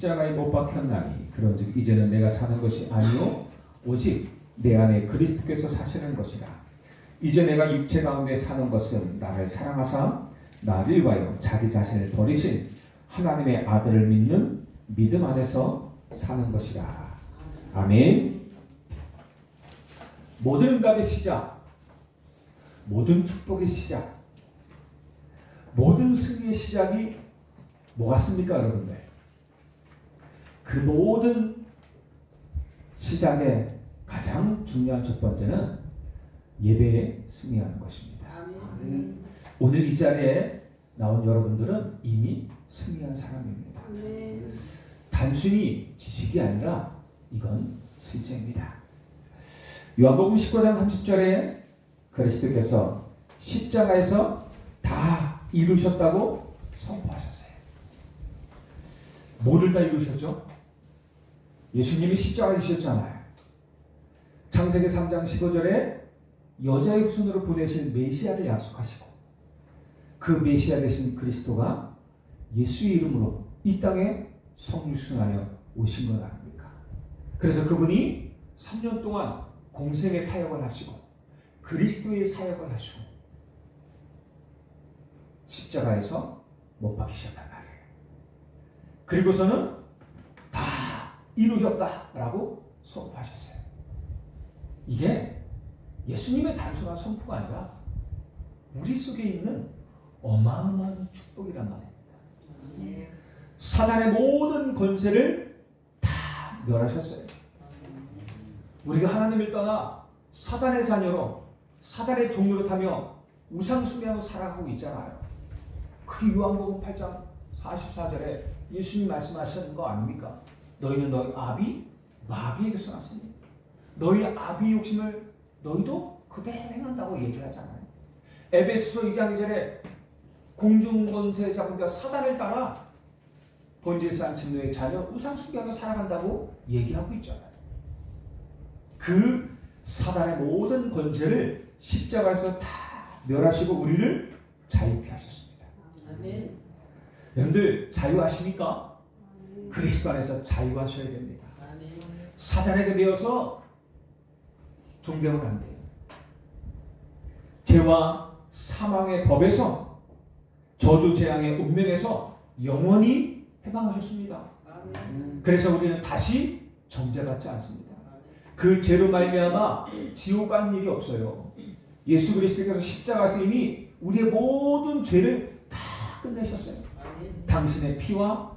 십자가에 못 박혔나니 그런즉 이제는 내가 사는 것이 아니요 오직 내 안에 그리스도께서 사시는 것이라. 이제 내가 육체 가운데 사는 것은 나를 사랑하사 나를 위하여 자기 자신을 버리신 하나님의 아들을 믿는 믿음 안에서 사는 것이라. 아멘. 모든 응답의 시작, 모든 축복의 시작, 모든 승리의 시작이 뭐 같습니까, 여러분들? 그 모든 시작의 가장 중요한 첫 번째는 예배에 승리하는 것입니다. 아멘. 오늘 이 자리에 나온 여러분들은 이미 승리한 사람입니다. 아멘. 단순히 지식이 아니라 이건 실제입니다. 요한복음 19장 30절에 그리스도께서 십자가에서 다 이루셨다고 선포하셨어요. 뭐를 다 이루셨죠? 예수님이 십자가에 지셨잖아요. 창세기 3장 15절에 여자의 후손으로 보내실 메시아를 약속하시고 그 메시아 되신 그리스도가 예수의 이름으로 이 땅에 성육신하여 오신 것 아닙니까? 그래서 그분이 3년 동안 공생의 사역을 하시고 그리스도의 사역을 하시고 십자가에서 못 박히셨단 말이에요. 그리고서는 다 이루셨다라고 선포하셨어요. 이게 예수님의 단순한 선포가 아니라 우리 속에 있는 어마어마한 축복이란 말입니다. 사단의 모든 권세를 다 멸하셨어요. 우리가 하나님을 떠나 사단의 자녀로 사단의 종으로 타며 우상숭배하며 살아가고 있잖아요. 그 요한복음 8장 44절에 예수님 말씀하시는 거 아닙니까? 너희는 너희 아비 마귀에게서 났으니 너희 아비 욕심을 너희도 그대로 행한다고 얘기하잖아요. 에베소서 2장 2절에 공중권세 잡은 자 사단을 따라 본질상 진노의 자녀 우상숭배하며 살아간다고 얘기하고 있잖아요. 그 사단의 모든 권세를 십자가에서 다 멸하시고 우리를 자유케 하셨습니다. 아멘. 여러분들 자유하십니까? 그리스도 안에서 자유하셔야 됩니다. 아멘. 사단에게 매여서 존경은 안 돼요. 죄와 사망의 법에서 저주 재앙의 운명에서 영원히 해방하셨습니다. 아멘. 그래서 우리는 다시 정죄받지 않습니다. 그 죄로 말미암아 지옥 간 일이 없어요. 예수 그리스도께서 십자가에서 이미 우리의 모든 죄를 다 끝내셨어요. 아멘. 당신의 피와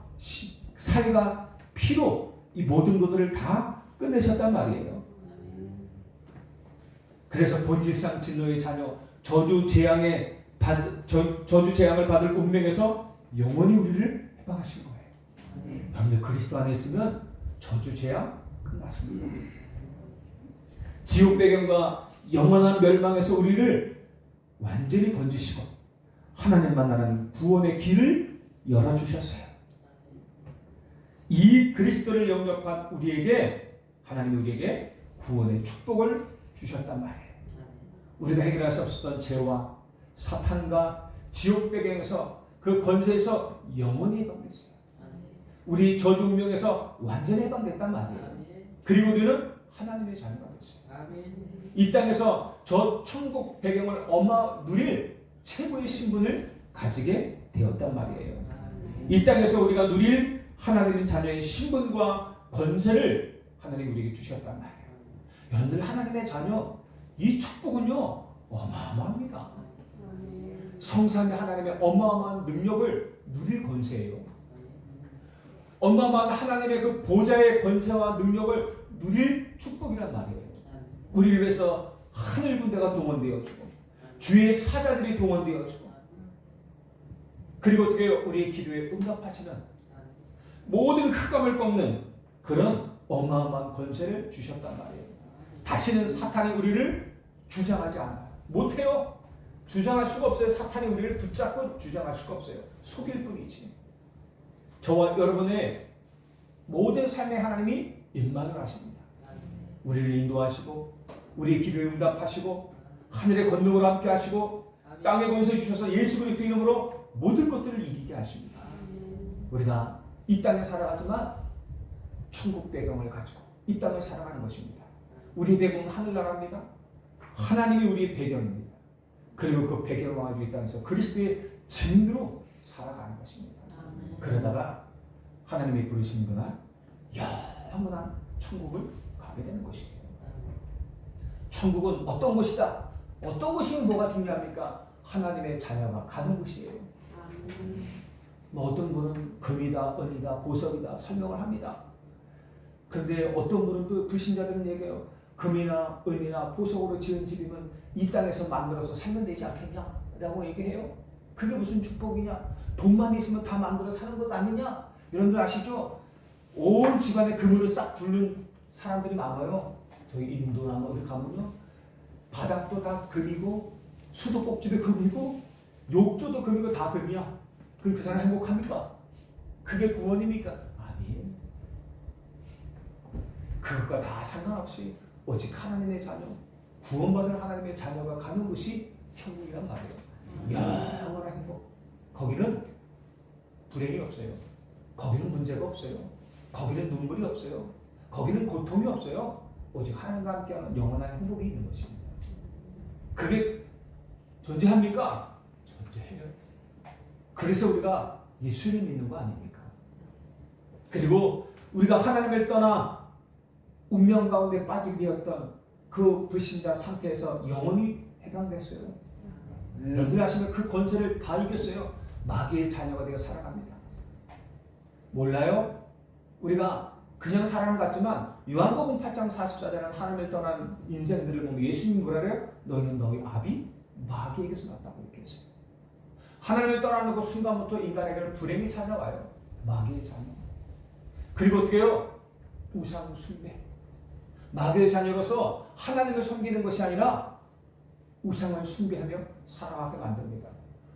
살과 피로 이 모든 것들을 다 끝내셨단 말이에요. 그래서 본질상 진노의 자녀 저주 재앙을 받을 운명에서 영원히 우리를 해방하신 거예요. 여러분들 그리스도 안에 있으면 저주 재앙 끝났습니다. 지옥 배경과 영원한 멸망에서 우리를 완전히 건지시고 하나님 만나는 구원의 길을 열어주셨어요. 이 그리스도를 영접한 우리에게 하나님이 우리에게 구원의 축복을 주셨단 말이에요. 우리가 해결할 수 없었던 죄와 사탄과 지옥 배경에서 그 권세에서 영원히 해방됐어요. 우리 저주 운명에서 완전히 해방됐단 말이에요. 그리고 우리는 하나님의 자녀가 됐어요. 이 땅에서 저 천국 배경을 누릴 최고의 신분을 가지게 되었단 말이에요. 이 땅에서 우리가 누릴 하나님의 자녀의 신분과 권세를 하나님이 우리에게 주셨단 말이에요. 여러분들 하나님의 자녀 이 축복은요 어마어마합니다. 성삼위 하나님의 어마어마한 능력을 누릴 권세예요. 어마어마한 하나님의 그 보좌의 권세와 능력을 누릴 축복이란 말이에요. 우리를 위해서 하늘 군대가 동원되어지고 주의 사자들이 동원되어지고 그리고 어떻게 우리의 기도에 응답하시는 모든 흑암을 꺾는 그런 어마어마한 권세를 주셨단 말이에요. 다시는 사탄이 우리를 주장하지 않아요. 못해요. 주장할 수가 없어요. 사탄이 우리를 붙잡고 주장할 수가 없어요. 속일 뿐이지. 저와 여러분의 모든 삶의 하나님이 임만을 하십니다. 우리를 인도하시고 우리의 기도에 응답하시고 하늘의 권능으로 함께 하시고 땅의 권세 주셔서 예수 그리스도 이름으로 모든 것들을 이기게 하십니다. 우리가 이 땅에 살아가지만 천국 배경을 가지고 이 땅을 살아가는 것입니다. 우리 배경은 하늘나라입니다. 하나님이 우리의 배경입니다. 그리고 그 배경을 가지고 이 땅에서 그리스도의 증인으로 살아가는 것입니다. 그러다가 하나님이 부르신 그날 영원한 천국을 가게 되는 것입니다. 천국은 어떤 곳이다? 어떤 곳이면 뭐가 중요합니까? 하나님의 자녀가 가는 곳이에요. 뭐 어떤 분은 금이다, 은이다, 보석이다 설명을 합니다. 그런데 어떤 분은 또 불신자들은 얘기해요. 금이나 은이나 보석으로 지은 집이면 이 땅에서 만들어서 살면 되지 않겠냐? 라고 얘기해요. 그게 무슨 축복이냐? 돈만 있으면 다 만들어 사는 것 아니냐? 여러분들 아시죠? 온 집안에 금으로 싹 둘른 사람들이 많아요. 저희 인도나 어디 가면요. 바닥도 다 금이고 수도꼭지도 금이고 욕조도 금이고 다 금이야. 그럼 그 사람 행복합니까? 그게 구원입니까? 아니에요. 그것과 다 상관없이 오직 하나님의 자녀, 구원받은 하나님의 자녀가 가는 곳이 천국이란 말이에요. 영원한 행복. 거기는 불행이 없어요. 거기는 문제가 없어요. 거기는 눈물이 없어요. 거기는 고통이 없어요. 오직 하나님과 함께하는 영원한 행복이 있는 것입니다. 그게 존재합니까? 존재해요. 그래서 우리가 예수를 믿는 거 아닙니까? 그리고 우리가 하나님을 떠나 운명 가운데 빠지게 되었던 그 불신자 상태에서 영원히 해방됐어요. 여러분들 아시면 그 권세를 다 이겼어요. 마귀의 자녀가 되어 살아갑니다. 몰라요? 우리가 그냥 사람 같지만 요한복음 8장 44절은 하나님을 떠난 인생들을 보면 예수님이 뭐라 그래요? 너희는 너희 아비 마귀에게서 났다고 이렇게 했어요. 하나님을 떠나는 그 순간부터 인간에게는 불행이 찾아와요. 마귀의 자녀. 그리고 어떻게 해요? 우상 숭배. 마귀의 자녀로서 하나님을 섬기는 것이 아니라 우상을 숭배하며 살아가게 만듭니다.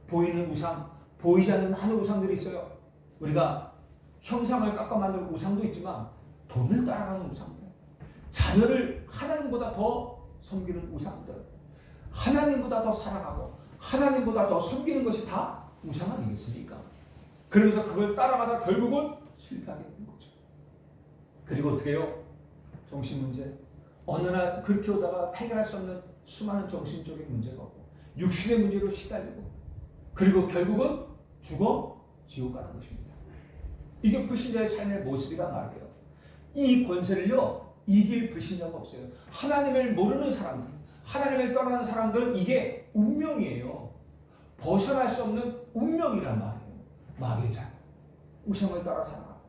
보이는 우상, 보이지 않는 많은 우상들이 있어요. 우리가 형상을 깎아 만드는 우상도 있지만 돈을 따라가는 우상들, 자녀를 하나님보다 더 섬기는 우상들, 하나님보다 더 사랑하고 하나님보다 더 섬기는 것이 다 우상 아니겠습니까? 그러면서 그걸 따라가다 결국은 실패하게 되는 거죠. 그리고 어떻게 해요? 정신문제. 어느 날 그렇게 오다가 해결할 수 없는 수많은 정신적인 문제가 오고 육신의 문제로 시달리고 그리고 결국은 죽어 지옥 가는 것입니다. 이게 불신자의 삶의 모습이란 말이에요. 이 권세를요 이길 불신자가 없어요. 하나님을 모르는 사람들, 하나님을 떠나는 사람들은 이게 운명이에요. 벗어날 수 없는 운명이란 말이에요. 마귀의 자녀, 우상을 따라 살아가고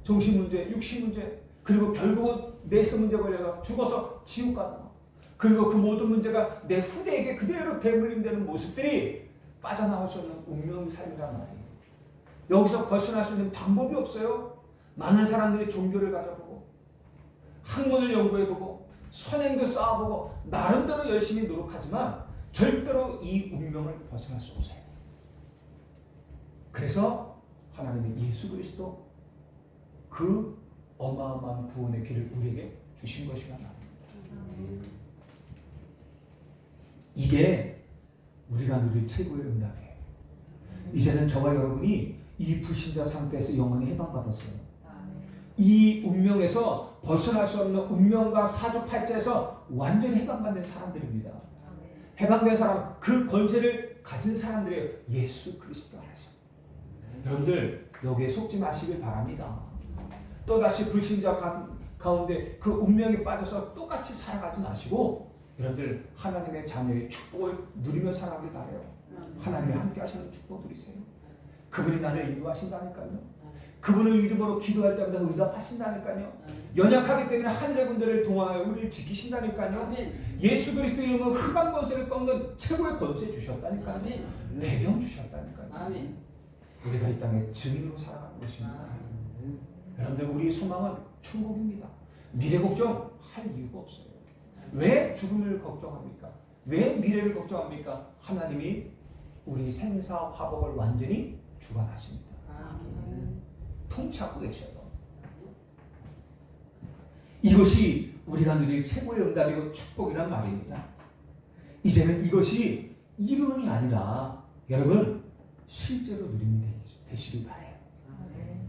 정신 문제, 육신 문제, 그리고 결국은 내세 문제 걸려서 죽어서 지옥 가는 거. 그리고 그 모든 문제가 내 후대에게 그대로 대물림되는 모습들이 빠져나올 수 없는 운명의 삶이란 말이에요. 여기서 벗어날 수 있는 방법이 없어요. 많은 사람들이 종교를 가져보고 학문을 연구해보고 선행도 쌓아보고 나름대로 열심히 노력하지만 절대로 이 운명을 벗어날 수 없어요. 그래서 하나님의 예수 그리스도 그 어마어마한 구원의 길을 우리에게 주신 것이란 말입니다. 이게 우리가 누릴 최고의 응답이에요. 이제는 저와 여러분이 이 불신자 상태에서 영원히 해방받았어요. 이 운명에서 벗어날 수 없는 운명과 사주팔자에서 완전히 해방받는 사람들입니다. 해방된 사람, 그 권세를 가진 사람들이에요. 예수 그리스도 안에서. 여러분들 여기에 속지 마시길 바랍니다. 또다시 불신자 가운데 그 운명에 빠져서 똑같이 살아가지 마시고 여러분들 하나님의 자녀의 축복을 누리며 살아가길 바라요. 하나님이 함께 하시는 축복 누리세요. 그분이 나를 인도하신다니까요. 그분을 이름으로 기도할 때마다 응답하신다니까요. 연약하기 때문에 하늘의 군대를 동원하여 우리를 지키신다니까요. 예수 그리스도 이름으로 흑암 권세를 꺾는 최고의 권세 주셨다니까요. 배경 주셨다니까요. 우리가 이 땅에 증인으로 살아가는 것입니다. 여러분들 우리의 소망은 천국입니다. 미래 걱정할 이유가 없어요. 왜 죽음을 걱정합니까? 왜 미래를 걱정합니까? 하나님이 우리 생사 화복을 완전히 주관하십니다. 통치하고 계셔요. 이것이 우리가 누릴 최고의 응답이고 축복이란 말입니다. 이제는 이것이 이론이 아니라 여러분 실제로 누림이 되시길 바라요.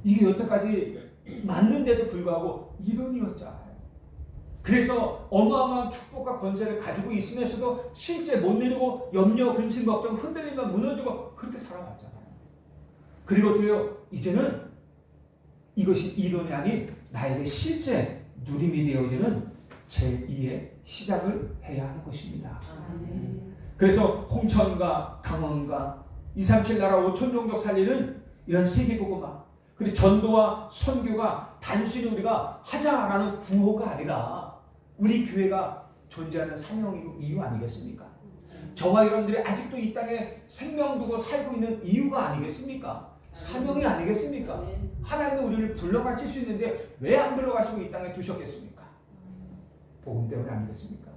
이게 여태까지 맞는데도 불구하고 이론이었잖아요. 그래서 어마어마한 축복과 권세를 가지고 있으면서도 실제 못 누리고 염려, 근심, 걱정, 흔들리면 무너지고 그렇게 살아왔잖아요. 그리고 또요, 이제는 이것이 이론이 아닌 나에게 실제 누림이 되어지는 제2의 시작을 해야 하는 것입니다. 그래서 홍천과 강원과 237 나라 5천 종족 살리는 이런 세계복음화, 그리고 전도와 선교가 단순히 우리가 하자라는 구호가 아니라 우리 교회가 존재하는 사명이고 이유 아니겠습니까? 저와 여러분들이 아직도 이 땅에 생명 두고 살고 있는 이유가 아니겠습니까? 사명이 아니겠습니까? 하나님은 우리를 불러가실 수 있는데 왜 안 불러가시고 이 땅에 두셨겠습니까? 복음 때문에 아니겠습니까?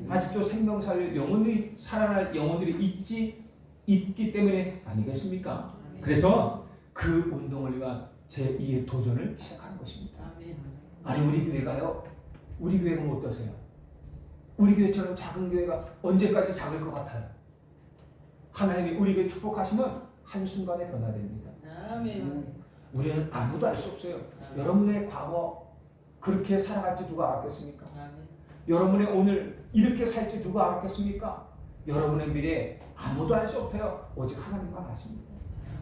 아직도 생명 살릴 영혼이 살아날 영혼들이 있기 때문에 아니겠습니까? 그래서 그 운동을 위한 제2의 도전을 시작하는 것입니다. 아니 우리 교회가요, 우리 교회가 어떠세요? 우리 교회처럼 작은 교회가 언제까지 작을 것 같아요? 하나님이 우리 교회 축복하시면 한순간에 변화됩니다. 우리는 아무도 알 수 없어요. 여러분의 과거 그렇게 살아갈지 누가 알았겠습니까? 여러분의 오늘 이렇게 살지 누가 알았겠습니까? 여러분의 미래 아무도 알 수 없어요. 오직 하나님만 아십니다.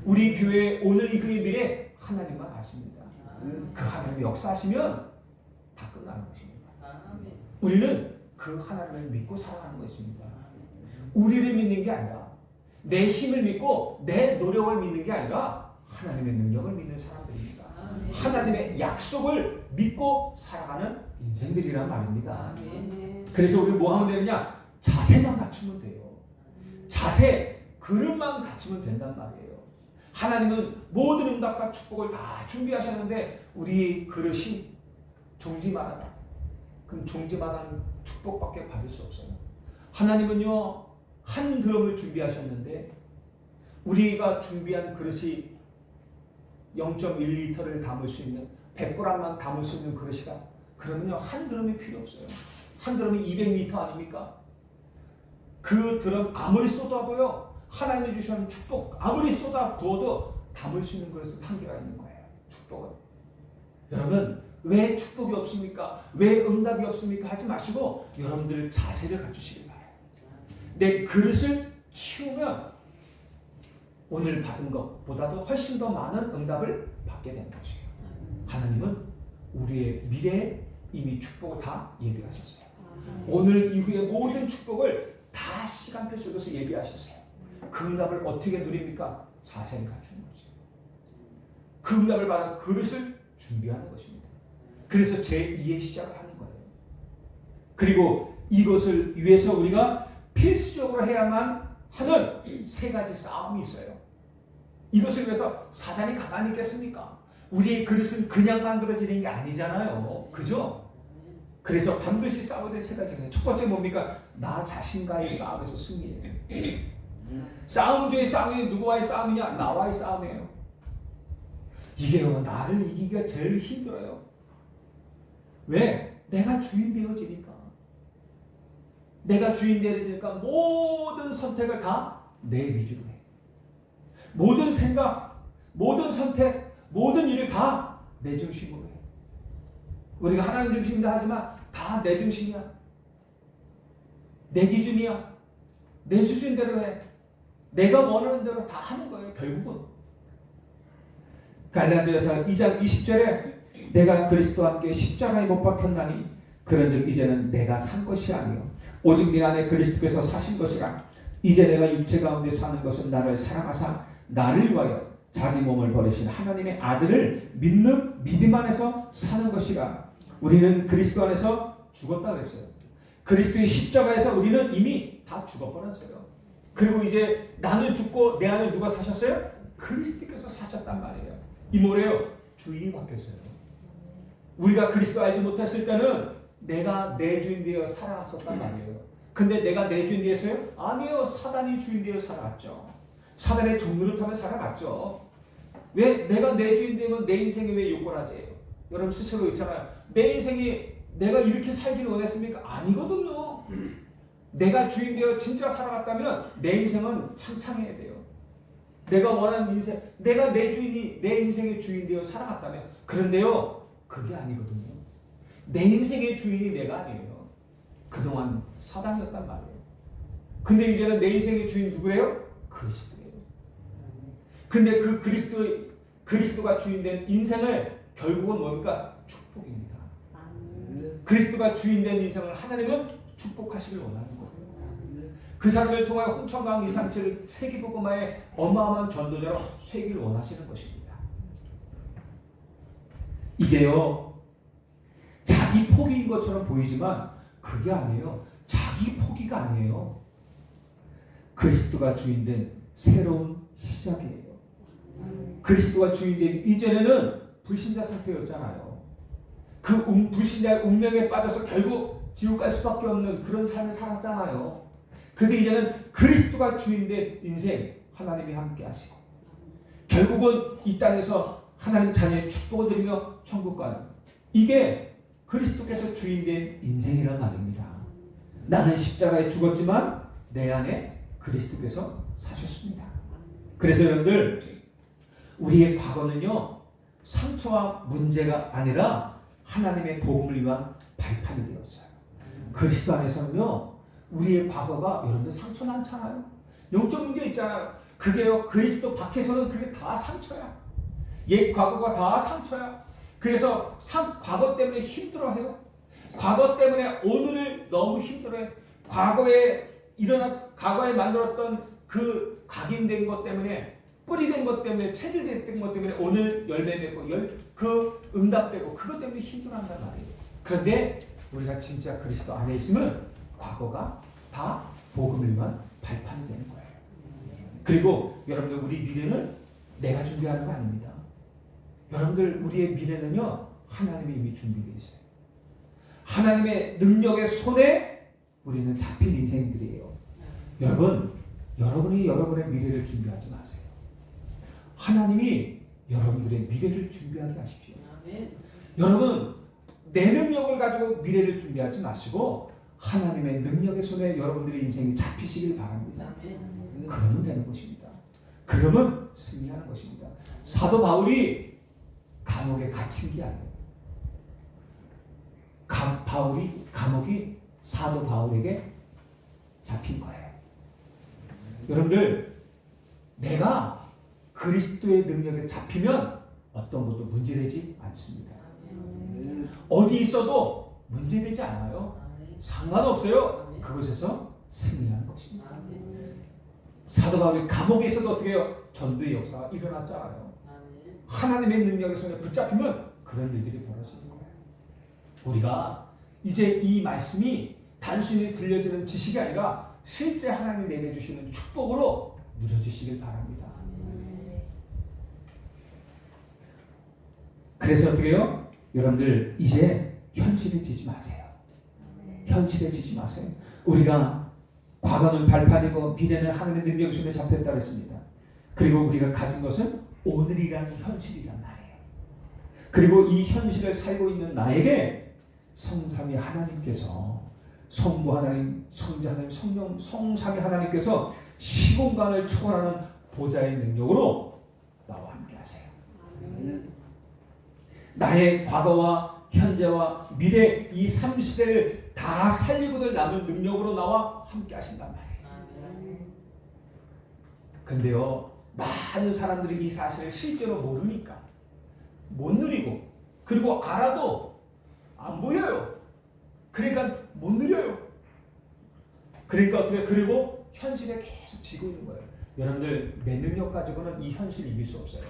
우리 교회 오늘 이 교회 미래 하나님만 아십니다. 그 하나님이 역사하시면 다 끝나는 것입니다. 우리는 그 하나님을 믿고 살아가는 것입니다. 우리를 믿는 게 아니라 내 힘을 믿고 내 노력을 믿는 게 아니라 하나님의 능력을 믿는 사람들입니다. 하나님의 약속을 믿고 살아가는 인생들이란 말입니다. 그래서 우리 뭐 하면 되느냐? 자세만 갖추면 돼요. 자세, 그릇만 갖추면 된단 말이에요. 하나님은 모든 응답과 축복을 다 준비하셨는데 우리 그릇이 종지만하다. 그럼 종지만한 축복밖에 받을 수 없어요. 하나님은요, 한 드럼을 준비하셨는데 우리가 준비한 그릇이 0.1리터를 담을 수 있는 100g만 담을 수 있는 그릇이다. 그러면요, 한 드럼이 필요 없어요. 한 드럼이 200리터 아닙니까? 그 드럼 아무리 쏟아도요, 하나님이 주시는 축복 아무리 쏟아 부어도 담을 수 있는 그릇은 한계가 있는 거예요. 축복은. 여러분, 왜 축복이 없습니까? 왜 응답이 없습니까? 하지 마시고 여러분들 자세를 갖추시길 바라요. 내 그릇을 키우면 오늘 받은 것보다도 훨씬 더 많은 응답을 받게 되는 것이에요. 하나님은 우리의 미래에 이미 축복을 다 예비하셨어요. 오늘 이후의 모든 축복을 다 시간표 속에서 예비하셨어요. 그 응답을 어떻게 누립니까? 자세를 갖추는 거죠. 그 응답을 받은 그릇을 준비하는 것입니다. 그래서 제2의 시작을 하는 거예요. 그리고 이것을 위해서 우리가 필수적으로 해야만 하는 세 가지 싸움이 있어요. 이것을 위해서 사단이 가만히 있겠습니까? 우리의 그릇은 그냥 만들어지는 게 아니잖아요. 그죠? 그래서 반드시 싸워야 될 세 가지가 첫 번째 뭡니까? 나 자신과의 싸움에서 승리해요. 싸움 중에 싸움이 누구와의 싸움이냐? 나와의 싸움이에요. 이게요, 나를 이기기가 제일 힘들어요. 왜? 내가 주인 되어지니까. 내가 주인 되어지니까 모든 선택을 다 내 위주로 해. 모든 생각, 모든 선택, 모든 일을 다 내 중심으로 해. 우리가 하나님 중심이다 하지만 다 내 중심이야. 내 기준이야. 내 수준대로 해. 내가 원하는 대로 다 하는 거예요. 결국은. 갈라디아서 2장 20절에 내가 그리스도와 함께 십자가에 못 박혔나니 그런즉 이제는 내가 산 것이 아니요 오직 내 안에 그리스도께서 사신 것이라. 이제 내가 육체 가운데 사는 것은 나를 사랑하사 나를 위하여 자기 몸을 버리신 하나님의 아들을 믿는 믿음 안에서 사는 것이라. 우리는 그리스도 안에서 죽었다 그랬어요. 그리스도의 십자가에서 우리는 이미 다 죽어버렸어요. 그리고 이제 나는 죽고 내 안에 누가 사셨어요? 그리스도께서 사셨단 말이에요. 이 뭐래요? 주인이 바뀌었어요. 우리가 그리스도 알지 못했을 때는 내가 내 주인 되어 살아갔었단 말이에요. 근데 내가 내 주인 되었어요? 아니요. 사단이 주인 되어 살아갔죠. 사단의 종로를 타며 살아갔죠. 왜? 내가 내 주인 되면 내 인생이 왜 요건하지? 여러분 스스로 있잖아요. 내 인생이 내가 이렇게 살기를 원했습니까? 아니거든요. 내가 주인 되어 진짜 살아갔다면 내 인생은 창창해야 돼요. 내가 원하는 인생, 내가 내 주인이 내 인생의 주인 되어 살아갔다면 그런데요 그게 아니거든요. 내 인생의 주인이 내가 아니에요. 그동안 사단이었단 말이에요. 근데 이제는 내 인생의 주인 누구예요? 그리스도예요. 근데 그 그리스도가 주인된 인생을 결국은 뭡니까? 축복입니다. 그리스도가 주인된 인생을 하나님은 축복하시길 원하는 거예요. 그 사람을 통하여 홍천강 이상치를 세계복음화의 어마어마한 전도자로 세기를 원하시는 것입니다. 이게요 자기 포기인 것처럼 보이지만 그게 아니에요. 자기 포기가 아니에요. 그리스도가 주인된 새로운 시작이에요. 그리스도가 주인된 이전에는 불신자 상태였잖아요. 그 불신자의 운명에 빠져서 결국 지옥 갈 수밖에 없는 그런 삶을 살았잖아요. 근데 이제는 그리스도가 주인된 인생 하나님이 함께 하시고 결국은 이 땅에서 하나님 자녀의 축복을 드리며 천국 가는 이게 그리스도께서 주인된 인생이란 말입니다. 나는 십자가에 죽었지만 내 안에 그리스도께서 사셨습니다. 그래서 여러분들 우리의 과거는요 상처와 문제가 아니라 하나님의 복음을 위한 발판이 되었어요. 그리스도 안에서는요 우리의 과거가 여러분들 상처 많잖아요. 영적 문제 있잖아요. 그게요 그리스도 밖에서는 그게 다 상처야. 옛 과거가 다 상처야. 그래서 과거 때문에 힘들어해요. 과거 때문에 오늘을 너무 힘들어해. 과거에 만들었던 그 각인된 것 때문에 뿌리된 것 때문에 체질된 것 때문에 오늘 열매 맺고 그 응답되고 그것 때문에 힘들어한단 말이에요. 그런데 우리가 진짜 그리스도 안에 있으면 과거가 다 복음을 위한 발판이 되는 거예요. 그리고 여러분들 우리 미래는 내가 준비하는 거 아닙니다. 여러분들 우리의 미래는요 하나님이 이미 준비되어 있어요. 하나님의 능력의 손에 우리는 잡힌 인생들이에요. 여러분이 여러분의 미래를 준비하지 마세요. 하나님이 여러분들의 미래를 준비하게 하십시오. 여러분 내 능력을 가지고 미래를 준비하지 마시고 하나님의 능력의 손에 여러분들의 인생이 잡히시길 바랍니다. 그러면 되는 것입니다. 그러면 승리하는 것입니다. 사도 바울이 감옥에 갇힌 게 아니에요. 감옥이 사도 바울에게 잡힌 거예요. 여러분들 내가 그리스도의 능력에 잡히면 어떤 것도 문제되지 않습니다. 어디 있어도 문제되지 않아요. 상관없어요. 그곳에서 승리하는 것입니다. 사도 바울이 감옥에 있어도 어떻게 해요? 전도의 역사가 일어났잖아요. 하나님의 능력의 손에 붙잡히면 그런 일들이 벌어지는 거예요. 우리가 이제 이 말씀이 단순히 들려지는 지식이 아니라 실제 하나님이 내려주시는 축복으로 누려주시길 바랍니다. 그래서 어떻게 해요? 여러분들 이제 현실에 지지 마세요. 현실에 지지 마세요. 우리가 과거는 발판이고 미래는 하나님의 능력의 손에 잡혔다고 했습니다. 그리고 우리가 가진 것은 오늘이라는 현실이란 말이에요. 그리고 이 현실을 살고 있는 나에게 성삼위 하나님께서 성부 하나님, 성자 하나님, 성령, 성삼위 하나님께서 시공간을 초월하는 보좌의 능력으로 나와 함께 하세요. 나의 과거와 현재와 미래 이 3시대를 다 살리고들 남은 능력으로 나와 함께 하신단 말이에요. 근데요 많은 사람들이 이 사실을 실제로 모르니까 못 누리고 그리고 알아도 안 보여요. 그러니까 못 누려요. 그러니까 어떻게 그리고 현실에 계속 지고 있는 거예요. 여러분들 내 능력 가지고는 이 현실을 이길 수 없어요.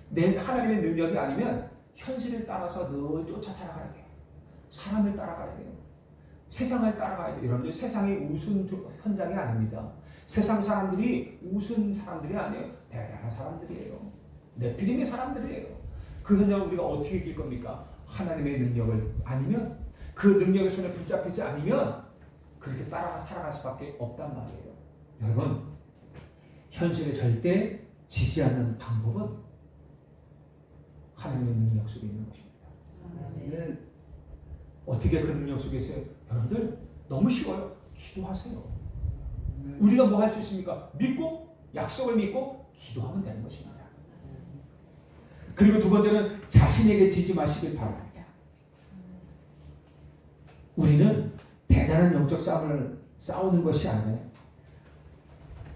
내 하나님의 능력이 아니면 현실을 따라서 늘 쫓아 살아가야 돼요. 사람을 따라가야 돼요. 세상을 따라가야 돼요. 여러분들 세상이 우스운 현장이 아닙니다. 세상 사람들이 우스운 사람들이 아니에요. 대단한 사람들이에요. 네피림의 사람들이에요. 그 현장을 우리가 어떻게 이길 겁니까? 하나님의 능력을 아니면 그 능력의 손에 붙잡히지 않으면 그렇게 따라가 살아갈 수밖에 없단 말이에요. 여러분 현실에 절대 지지 않는 방법은 하나님의 능력 속에 있는 것입니다. 어떻게 그 능력 속에 있어요? 여러분들 너무 쉬워요. 기도하세요. 우리가 뭐 할 수 있습니까? 믿고 약속을 믿고 기도하면 되는 것입니다. 그리고 두 번째는 자신에게 지지 마시길 바랍니다. 우리는 대단한 영적 싸움을 싸우는 것이 아니에요.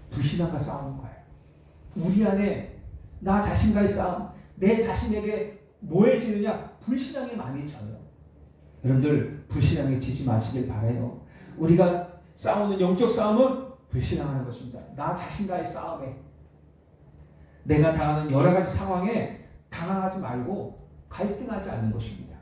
불신앙과 싸우는 거예요. 우리 안에 나 자신과의 싸움, 내 자신에게 뭐해지느냐? 불신앙이 많이 져요. 여러분들 불신앙에 지지 마시길 바라요. 우리가 싸우는 영적 싸움은 불신앙하는 것입니다. 나 자신과의 싸움에 내가 당하는 여러 가지 상황에 당황하지 말고 갈등하지 않는 것입니다.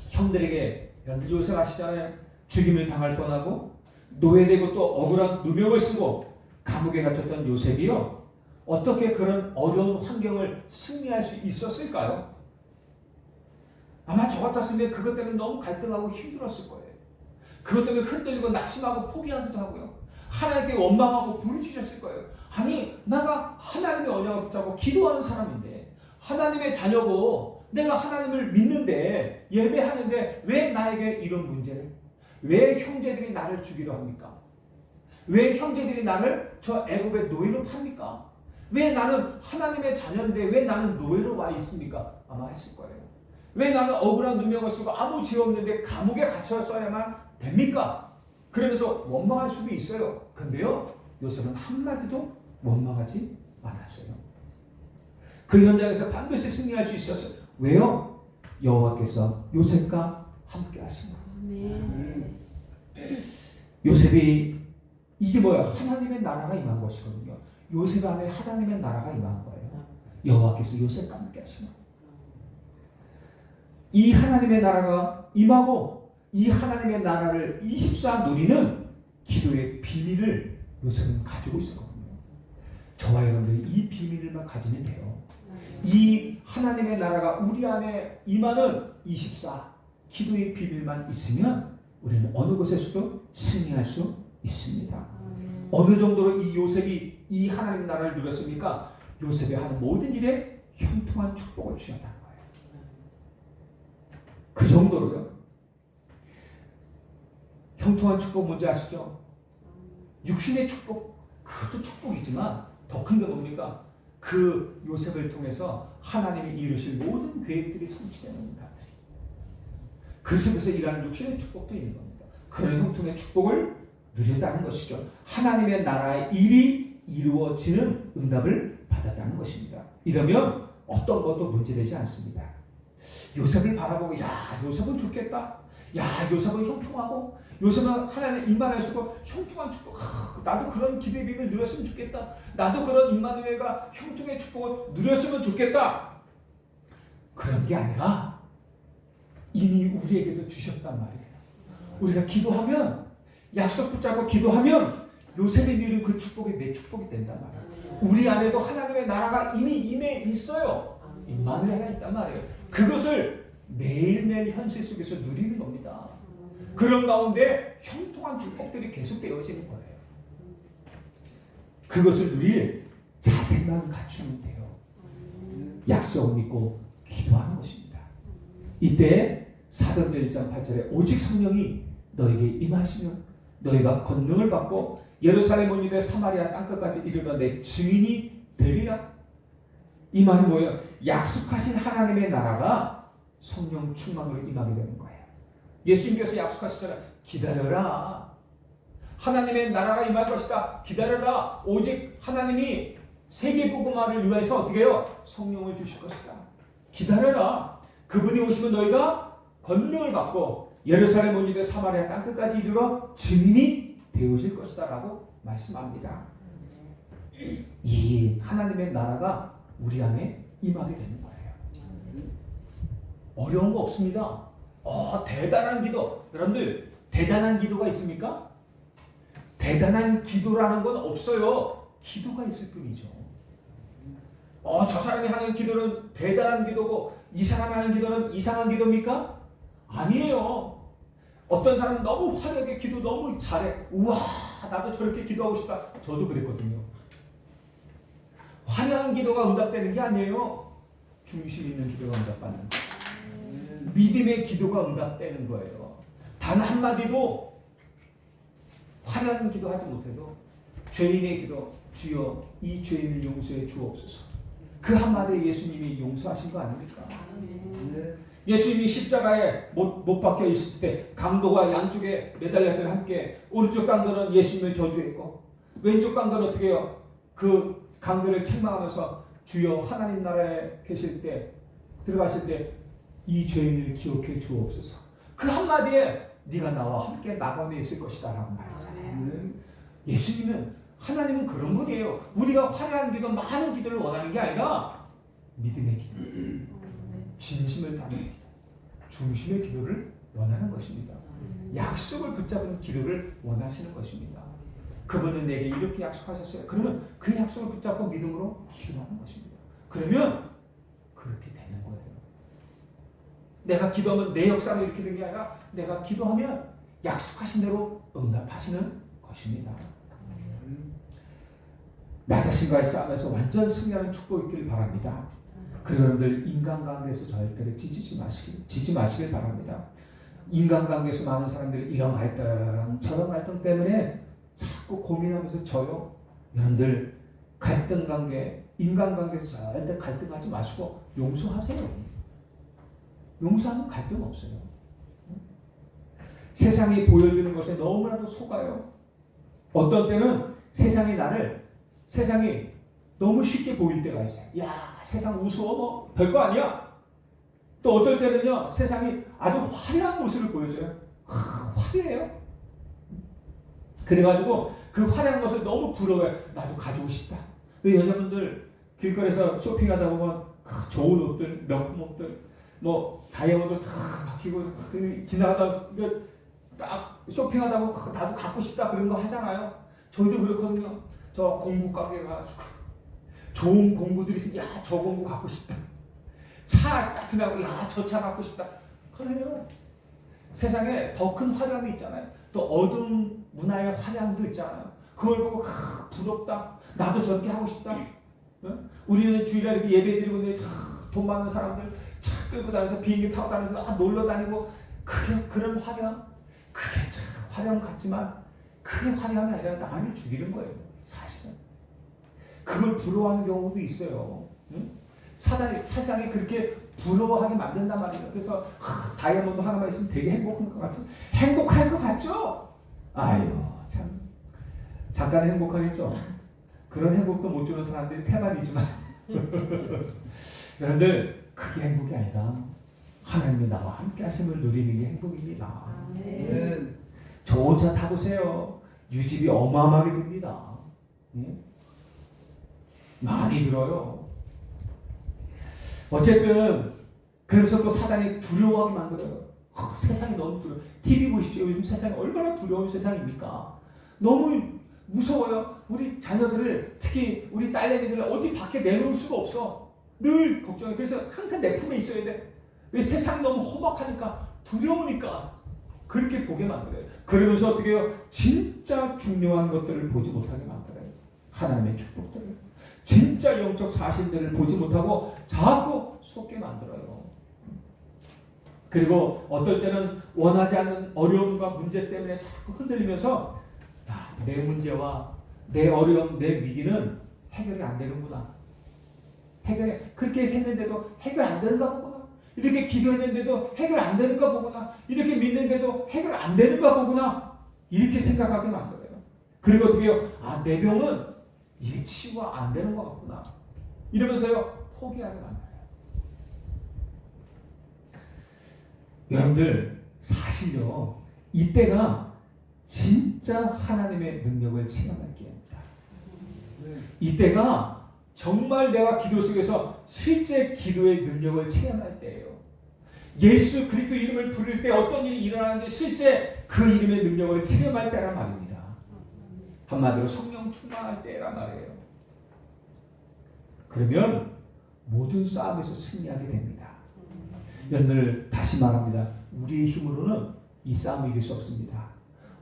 형들에게 여러분들 요셉 아시잖아요. 죽임을 당할 뻔하고 노예되고 또 억울한 누명을 쓰고 감옥에 갇혔던 요셉이요. 어떻게 그런 어려운 환경을 승리할 수 있었을까요? 아마 저 같았으면 그것 때문에 너무 갈등하고 힘들었을 거예요. 그것 때문에 흔들리고 낙심하고 포기하기도 하고요. 하나님께 원망하고 부르짖었을 거예요. 아니 내가 하나님의 언약을 붙잡고 기도하는 사람인데 하나님의 자녀고 내가 하나님을 믿는데 예배하는데 왜 나에게 이런 문제를? 왜 형제들이 나를 죽이려 합니까? 왜 형제들이 나를 저 애굽의 노예로 팝니까? 왜 나는 하나님의 자녀인데 왜 나는 노예로 와 있습니까? 아마 했을 거예요. 왜 나는 억울한 누명을 쓰고 아무 죄 없는데 감옥에 갇혔어야만 됩니까? 그러면서 원망할 수도 있어요. 근데요, 요셉은 한마디도 원망하지 않았어요. 그 현장에서 반드시 승리할 수 있었어요. 왜요? 여호와께서 요셉과 함께 하십니다. 요셉이 이게 뭐야? 하나님의 나라가 임한 것이거든요. 요셉 안에 하나님의 나라가 임한 거예요. 여호와께서 요셉과 함께 하십니다. 이 하나님의 나라가 임하고 이 하나님의 나라를 24 누리는 기도의 비밀을 요셉은 가지고 있었거든요. 저와 여러분들이 이 비밀만 가지면 돼요. 이 하나님의 나라가 우리 안에 임하는 24 기도의 비밀만 있으면 우리는 어느 곳에서도 승리할 수 있습니다. 어느 정도로 이 요셉이 이 하나님의 나라를 누렸습니까? 요셉이 하는 모든 일에 형통한 축복을 주셨다는 거예요. 그 정도로요. 형통한 축복 뭔지 아시죠? 육신의 축복, 그것도 축복이지만 더 큰 게 뭡니까? 그 요셉을 통해서 하나님이 이루실 모든 계획들이 성취되는 것들이 그 속에서 일하는 육신의 축복도 있는 겁니다. 그런 형통의 축복을 누렸다는 것이죠. 하나님의 나라의 일이 이루어지는 응답을 받았다는 것입니다. 이러면 어떤 것도 문제되지 않습니다. 요셉을 바라보고 야 요셉은 좋겠다. 야 요셉은 형통하고 요셉은 하나님의 임만하시고 형통한 축복. 나도 그런 기도의 비밀을 누렸으면 좋겠다. 나도 그런 임마누엘과 형통의 축복을 누렸으면 좋겠다. 그런 게 아니라 이미 우리에게도 주셨단 말이에요. 우리가 기도하면 약속 붙잡고 기도하면 요셉이 누린 그 축복이 내 축복이 된단 말이에요. 우리 안에도 하나님의 나라가 이미 임해 있어요. 임마누엘가 있단 말이에요. 그것을 매일매일 현실 속에서 누리는 겁니다. 그런 가운데 형통한 축복들이 계속 되어지는 거예요. 그것을 누릴 자세만 갖추면 돼요. 약속을 믿고 기도하는 것입니다. 이때 사도행전 1장 8절에 오직 성령이 너에게 임하시면 너희가 권능을 받고 예루살렘 온 유대 사마리아 땅끝까지 이르러 내 증인이 되리라. 이 말이 뭐예요? 약속하신 하나님의 나라가 성령 충만으로 임하게 되는 거예요. 예수님께서 약속하시잖아요. 기다려라. 하나님의 나라가 임할 것이다. 기다려라. 오직 하나님이 세계복음화를 위해서 어떻게 해요? 성령을 주실 것이다. 기다려라. 그분이 오시면 너희가 권능을 받고 예루살렘 온 유대 사마리아 땅끝까지 이르러 증인이 되어질 것이다 라고 말씀합니다. 이 하나님의 나라가 우리 안에 임하게 되는 거예요. 어려운 거 없습니다. 대단한 기도. 여러분들 대단한 기도가 있습니까? 대단한 기도라는 건 없어요. 기도가 있을 뿐이죠. 저 사람이 하는 기도는 대단한 기도고 이 사람이 하는 기도는 이상한 기도입니까? 아니에요. 어떤 사람은 너무 화려하게 기도 너무 잘해. 우와 나도 저렇게 기도하고 싶다. 저도 그랬거든요. 화려한 기도가 응답되는 게 아니에요. 중심 있는 기도가 응답받는 거예요. 믿음의 기도가 응답되는 거예요. 단 한마디도 화려한 기도 하지 못해도 죄인의 기도, 주여 이 죄인을 용서해 주옵소서. 그 한마디에 예수님이 용서하신 거 아닙니까? 예수님이 십자가에 못 박혀 있을 때 강도가 양쪽에 매달려서 함께 오른쪽 강도는 예수님을 저주했고 왼쪽 강도는 어떻게 해요? 그 강도를 책망하면서 주여 하나님 나라에 계실 때 들어가실 때 이 죄인을 기억해 주옵소서. 그 한마디에 네가 나와 함께 낙원에 있을 것이다 라고 말했잖아요. 예수님은 하나님은 그런 분이에요. 우리가 화려한 기도 많은 기도를 원하는 게 아니라 믿음의 기도, 진심을 담은 기도, 중심의 기도를 원하는 것입니다. 약속을 붙잡은 기도를 원하시는 것입니다. 그분은 내게 이렇게 약속하셨어요. 그러면 그 약속을 붙잡고 믿음으로 기도하는 것입니다. 그러면 그렇게 되는 거예요. 내가 기도하면 내 역사로 이렇게 되는 게 아니라 내가 기도하면 약속하신 대로 응답하시는 것입니다. 나 자신과의 싸움에서 완전 승리하는 축복이 있길 바랍니다. 그리고 여러분들 인간관계에서 절대로 지지 마시길 바랍니다. 인간관계에서 많은 사람들이 이런 갈등 저런 갈등 때문에 자꾸 고민하면서 져요. 여러분들 갈등관계 인간관계에서 절대 갈등하지 마시고 용서하세요. 용서하면 갈등 없어요. 세상이 보여주는 것에 너무나도 속아요. 어떤 때는 세상이 너무 쉽게 보일 때가 있어요. 야, 세상 우스워 뭐 별거 아니야. 또 어떨 때는요, 세상이 아주 화려한 모습을 보여줘요. 화려해요. 그래가지고 그 화려한 것을 너무 부러워요. 나도 가지고 싶다. 여자분들 길거리에서 쇼핑하다 보면 좋은 옷들, 명품 옷들, 뭐 다이아몬드 다 박히고 지나가다 딱 쇼핑하다 보면 나도 갖고 싶다 그런 거 하잖아요. 저희도 그렇거든요. 저 공구 가게 가가지고 좋은 공구들이 있으면 야, 저 공구 갖고 싶다. 차 딱 지나가고 야, 저 차 갖고 싶다. 그래요. 세상에 더 큰 화려함이 있잖아요. 또 어두운 문화의 화려함도 있잖아요. 그걸 보고 부럽다. 나도 저렇게 하고 싶다. 응? 우리는 주일날 이렇게 예배 드리고 있는데 돈 많은 사람들 차 끌고 다니면서 비행기 타고 다니면서 놀러 다니고 그런 화려함. 그게 참 화려함 같지만 그게 화려함이 아니라 나를 죽이는 거예요. 사실은. 그걸 부러워하는 경우도 있어요. 응? 사단이 세상이 그렇게 부러워하게 만든단 말이에요. 그래서 다이아몬드 하나만 있으면 되게 행복한 것 같죠? 행복할 것 같죠? 아유 참 잠깐 행복하겠죠? 그런 행복도 못 주는 사람들이 태반이지만 여러분들 그게 행복이 아니라 하나님이 나와 함께 하심을 누리는 게 행복입니다. 좋은 차 타보세요. 유지비 어마어마하게 듭니다. 예? 많이 들어요. 어쨌든 그러면서 또 사단이 두려워하게 만들어요. 세상이 너무 두려워. TV 보십시오. 요즘 세상이 얼마나 두려운 세상입니까? 너무 무서워요. 우리 자녀들을 특히 우리 딸내미들을 어디 밖에 내놓을 수가 없어. 늘 걱정해. 그래서 항상 내 품에 있어야 돼. 왜 세상이 너무 험악하니까 두려우니까 그렇게 보게 만들어요. 그러면서 어떻게 해요? 진짜 중요한 것들을 보지 못하게 만들어요. 하나님의 축복들을. 진짜 영적 사실들을 보지 못하고 자꾸 속게 만들어요. 그리고 어떨 때는 원하지 않는 어려움과 문제 때문에 자꾸 흔들리면서 내 문제와 내 어려움, 내 위기는 해결이 안 되는구나. 그렇게 했는데도 해결 안 되는가 보구나. 이렇게 기도했는데도 해결 안 되는가 보구나. 이렇게 믿는데도 해결 안 되는가 보구나. 이렇게 생각하게 만들어요. 그리고 어떻게 해요? 내 병은 이게 치유가 안 되는 것 같구나. 이러면서요, 포기하게 만들어요. 여러분들, 사실요, 이때가 진짜 하나님의 능력을 체험할 기회입니다. 이때가 정말 내가 기도 속에서 실제 기도의 능력을 체험할 때예요. 예수 그리스도 이름을 부를 때 어떤 일이 일어나는지 실제 그 이름의 능력을 체험할 때란 말입니다. 한마디로 성령 충만할 때란 말이에요. 그러면 모든 싸움에서 승리하게 됩니다. 여러분들 다시 말합니다. 우리의 힘으로는 이 싸움을 이길 수 없습니다.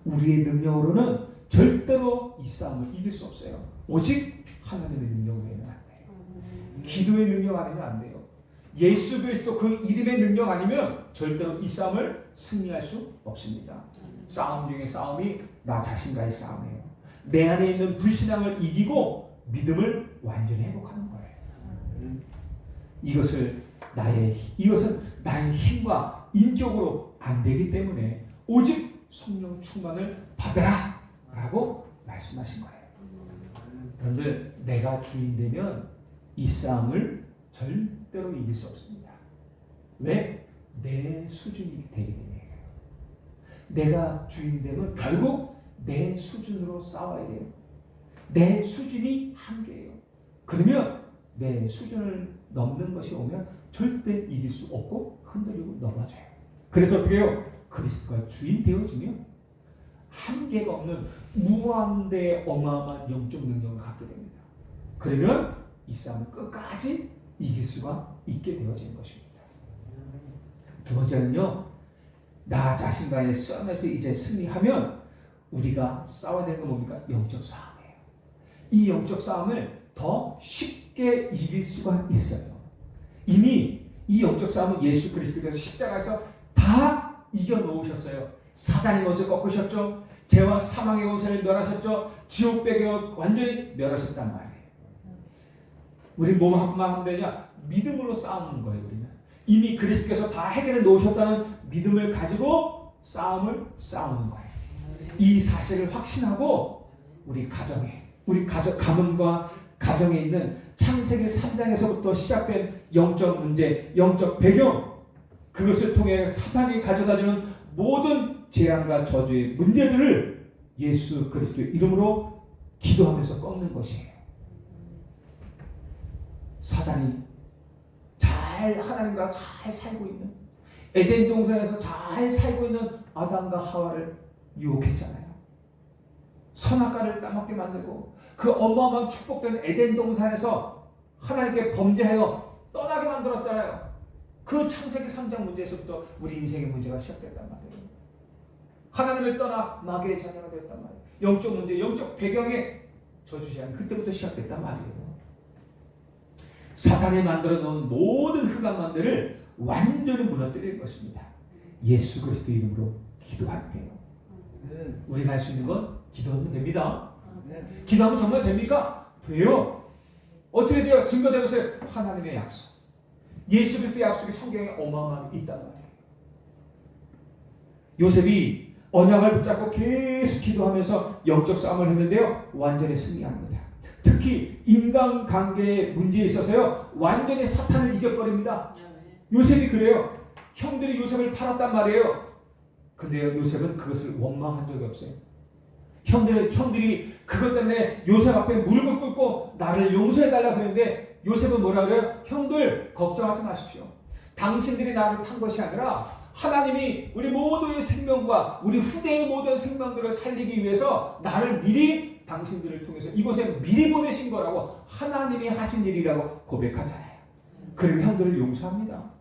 우리의 능력으로는 절대로 이 싸움을 이길 수 없어요. 오직 하나님의 능력으로 해야 돼요. 기도의 능력 아니면 안 돼요. 예수 그리스도 그 이름의 능력 아니면 절대로 이 싸움을 승리할 수 없습니다. 싸움 중에 싸움이 나 자신과의 싸움이에요. 내 안에 있는 불신앙을 이기고 믿음을 완전히 회복하는 거예요. 이것은 나의 힘과 인격으로 안 되기 때문에 오직 성령 충만을 받으라 라고 말씀하신 거예요. 여러분들, 내가 주인 되면 이 싸움을 절대로 이길 수 없습니다. 왜? 내 수준이 되기 때문에. 내가 주인 되면 결국 내 수준으로 싸워야 돼요. 내 수준이 한계예요. 그러면 내 수준을 넘는 것이 오면 절대 이길 수 없고 흔들리고 넘어져요. 그래서 어떻게 해요? 그리스도가 주인 되어지면 한계가 없는 무한대의 어마어마한 영적 능력을 갖게 됩니다. 그러면 이 싸움을 끝까지 이길 수가 있게 되어지는 것입니다. 두 번째는요, 나 자신과의 싸움에서 이제 승리하면 우리가 싸워야 되는 건 뭡니까? 영적 싸움이에요. 이 영적 싸움을 더 쉽게 이길 수가 있어요. 이미 이 영적 싸움은 예수 그리스도께서 십자가에서 다 이겨놓으셨어요. 사단의 것을 꺾으셨죠. 죄와 사망의 것을 멸하셨죠. 지옥 배경을 완전히 멸하셨단 말이에요. 우리 몸 한번 하면 되냐? 믿음으로 싸우는 거예요. 우리는 이미 그리스도께서 다 해결해 놓으셨다는 믿음을 가지고 싸움을 싸우는 거예요. 이 사실을 확신하고 우리 가문과 가정에 있는 창세기 3장에서부터 시작된 영적 문제, 영적 배경, 그것을 통해 사탄이 가져다주는 모든 재앙과 저주의 문제들을 예수 그리스도의 이름으로 기도하면서 꺾는 것이에요. 사단이 하나님과 잘 살고 있는 에덴 동산에서 잘 살고 있는 아담과 하와를 유혹했잖아요. 선악과를 따먹게 만들고 그 어마어마한 축복된 에덴 동산에서 하나님께 범죄하여 떠나게 만들었잖아요. 그 창세기 3장 문제에서부터 우리 인생의 문제가 시작됐단 말이에요. 하나님을 떠나 마귀의 자녀가 됐단 말이에요. 영적 문제, 영적 배경에 저주시한 그때부터 시작됐단 말이에요. 사탄이 만들어 놓은 모든 흑암만들을 완전히 무너뜨릴 것입니다. 예수 그리스도 이름으로 기도할 때요. 우리가 할 수 있는 건 기도하면 됩니다. 기도하면 정말 됩니까? 돼요. 어떻게 돼요? 증거되면서 하나님의 약속, 예수 그리스도의 약속이 성경에 어마어마하게 있단 말이에요. 요셉이 언약을 붙잡고 계속 기도하면서 영적 싸움을 했는데요, 완전히 승리합니다. 특히 인간관계의 문제에 있어서요, 완전히 사탄을 이겨버립니다. 요셉이 그래요. 형들이 요셉을 팔았단 말이에요. 근데요, 요셉은 그것을 원망한 적이 없어요. 형들이 그것 때문에 요셉 앞에 무릎을 꿇고 나를 용서해달라 그랬는데 요셉은 뭐라 그래요? 형들 걱정하지 마십시오. 당신들이 나를 탄 것이 아니라 하나님이 우리 모두의 생명과 우리 후대의 모든 생명들을 살리기 위해서 나를 미리 당신들을 통해서 이곳에 미리 보내신 거라고 하나님이 하신 일이라고 고백하잖아요. 그리고 형들을 용서합니다.